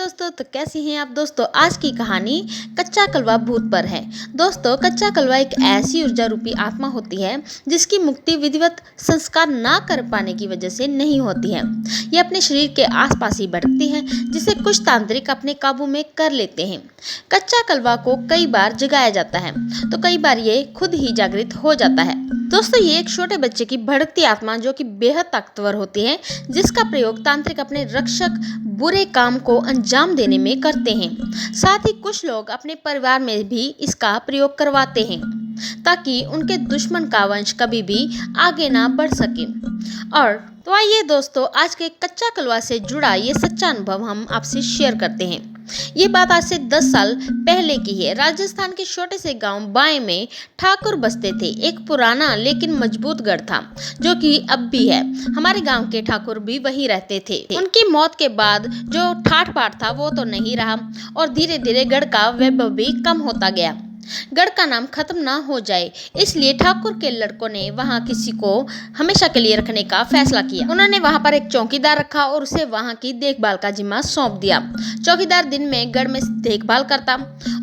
दोस्तों, तो कैसी हैं आप दोस्तों। आज की कहानी कच्चा कलवा भूत पर है। दोस्तों, कच्चा कलवा एक ऐसी ऊर्जा रूपी आत्मा होती है जिसकी मुक्ति विधिवत संस्कार ना कर पाने की वजह से नहीं होती है। ये अपने शरीर के आसपास ही भटकती है, जिसे कुछ तांत्रिक अपने काबू में कर लेते हैं। कच्चा कलवा को कई बार जगाया जाता है तो कई बार ये खुद ही जागृत हो जाता है। दोस्तों, ये एक छोटे बच्चे की भड़कती आत्मा जो कि बेहद ताकतवर होती है, जिसका प्रयोग तांत्रिक अपने रक्षक बुरे काम को अंजाम देने में करते हैं। साथ ही कुछ लोग अपने परिवार में भी इसका प्रयोग करवाते हैं ताकि उनके दुश्मन का वंश कभी भी आगे ना बढ़ सके। और तो आइए दोस्तों, आज के कच्चा कलवा से जुड़ा ये सच्चा अनुभव हम आपसे शेयर करते हैं। ये बात आज से 10 साल पहले की है। राजस्थान के छोटे से गांव बाएं में ठाकुर बसते थे। एक पुराना लेकिन मजबूत गढ़ था जो कि अब भी है। हमारे गांव के ठाकुर भी वहीं रहते थे। उनकी मौत के बाद जो ठाठ बाट था वो तो नहीं रहा और धीरे धीरे गढ़ का वैभव भी कम होता गया। गढ़ का नाम खत्म ना हो जाए इसलिए ठाकुर के लड़कों ने वहां किसी को हमेशा के लिए रखने का फैसला किया। उन्होंने वहां पर एक चौकीदार रखा और उसे वहां की देखभाल का जिम्मा सौंप दिया। चौकीदार दिन में गढ़ में देखभाल करता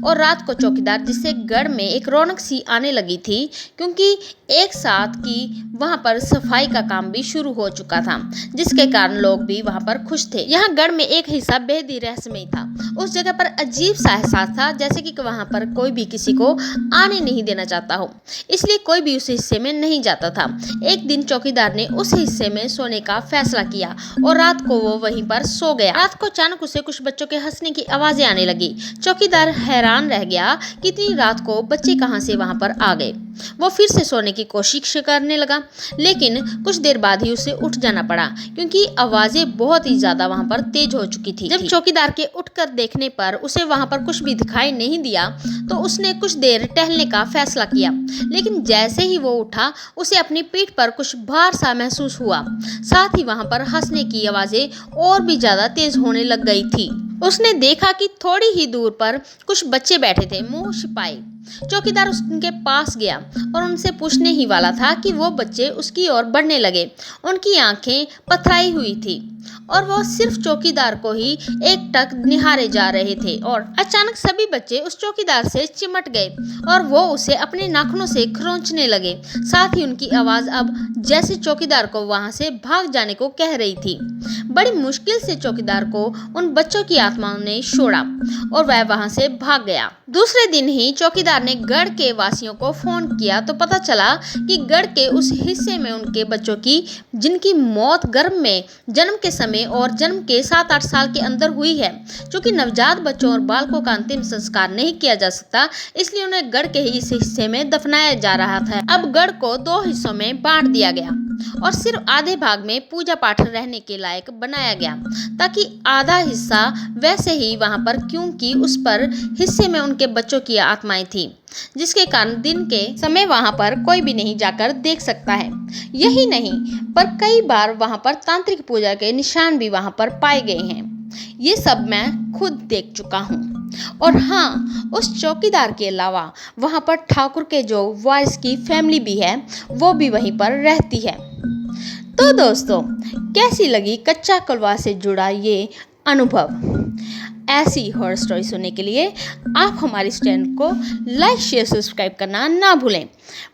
और रात को चौकीदार, जिससे गढ़ में एक रौनक सी आने लगी थी क्योंकि एक साथ की वहां पर सफाई का काम भी शुरू हो चुका था, जिसके कारण लोग भी वहां पर खुश थे। यहाँ गढ़ में एक हिस्सा बेहद ही रहस्यमय था। उस जगह पर अजीब सा एहसास था जैसे कि वहां पर कोई भी किसी को आने नहीं देना चाहता हो, इसलिए कोई भी उस हिस्से में नहीं जाता था। एक दिन चौकीदार ने उस हिस्से में सोने का फैसला किया और रात को वो वहीं पर सो गया। रात को अचानक उसे कुछ बच्चों के हंसने की आवाजें आने लगी। चौकीदार हैरान रह गया कि इतनी रात को बच्चे कहां से वहां पर आ गए। वो फिर से सोने की कोशिश करने लगा, लेकिन कुछ देर बाद ही उसे उठ जाना पड़ा क्योंकि आवाजें बहुत ही ज्यादा वहां पर तेज हो चुकी थी। जब चौकीदार के उठकर देखने पर उसे वहां पर कुछ भी दिखाई नहीं दिया तो उसने कुछ देर टहलने का फैसला किया, लेकिन जैसे ही वो उठा उसे अपनी पीठ पर कुछ भार सा महसूस हुआ। साथ ही वहां पर हंसने की आवाजें और भी ज्यादा तेज होने लग गई थी। उसने देखा कि थोड़ी ही दूर पर कुछ बच्चे बैठे थे, मुंह छिपाए। चौकीदार उनके पास गया और उनसे पूछने ही वाला था कि वो बच्चे उसकी ओर बढ़ने लगे। उनकी आंखें पथराई हुई थी और वो सिर्फ चौकीदार को ही एकटक निहारे जा रहे थे। और अचानक सभी बच्चे उस चौकीदार से चिमट गए और वो उसे अपने नाखूनों से खरोंचने लगे। साथ ही उनकी आवाज अब जैसे चौकीदार को वहां से भाग जाने को कह रही थी। बड़ी मुश्किल से चौकीदार को उन बच्चों की आत्माओं ने छोड़ा और वह वहां से भाग गया। दूसरे दिन ही चौकीदार ने गढ़ के वासियों को फोन किया तो पता चला कि गढ़ के उस हिस्से में उनके बच्चों की, जिनकी मौत गर्भ में जन्म के समय और जन्म के 7-8 साल के अंदर हुई है। क्योंकि नवजात बच्चों और बालकों का अंतिम संस्कार नहीं किया जा सकता, इसलिए उन्हें गढ़ के ही इस हिस्से में दफनाया जा रहा था। अब गढ़ को 2 हिस्सों में बांट दिया गया और सिर्फ आधे भाग में पूजा पाठ रहने के लायक बनाया गया, ताकि आधा हिस्सा वैसे ही वहां पर, क्योंकि उस पर हिस्से में उनके बच्चों की आत्माएं थी, जिसके कारण दिन के समय वहां पर कोई भी नहीं जाकर देख सकता है। यही नहीं पर कई बार वहां पर तांत्रिक पूजा के निशान भी वहां पर पाए गए हैं। ये सब मैं खुद देख चुका हूँ। और हाँ, उस चौकीदार के अलावा वहां पर ठाकुर के जो वारिस की फैमिली भी है वो भी वहीं पर रहती है। तो दोस्तों, कैसी लगी कच्चा कलवा से जुड़ा ये अनुभव। ऐसी हॉरर स्टोरी सुनने के लिए आप हमारे इस चैनल को लाइक, शेयर, सब्सक्राइब करना ना भूलें।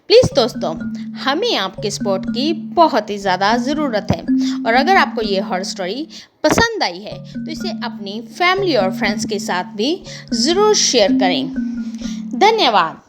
प्लीज़ दोस्तों, हमें आपके सपोर्ट की बहुत ही ज़्यादा ज़रूरत है। और अगर आपको ये हॉरर स्टोरी पसंद आई है तो इसे अपनी फैमिली और फ्रेंड्स के साथ भी ज़रूर शेयर करें। धन्यवाद।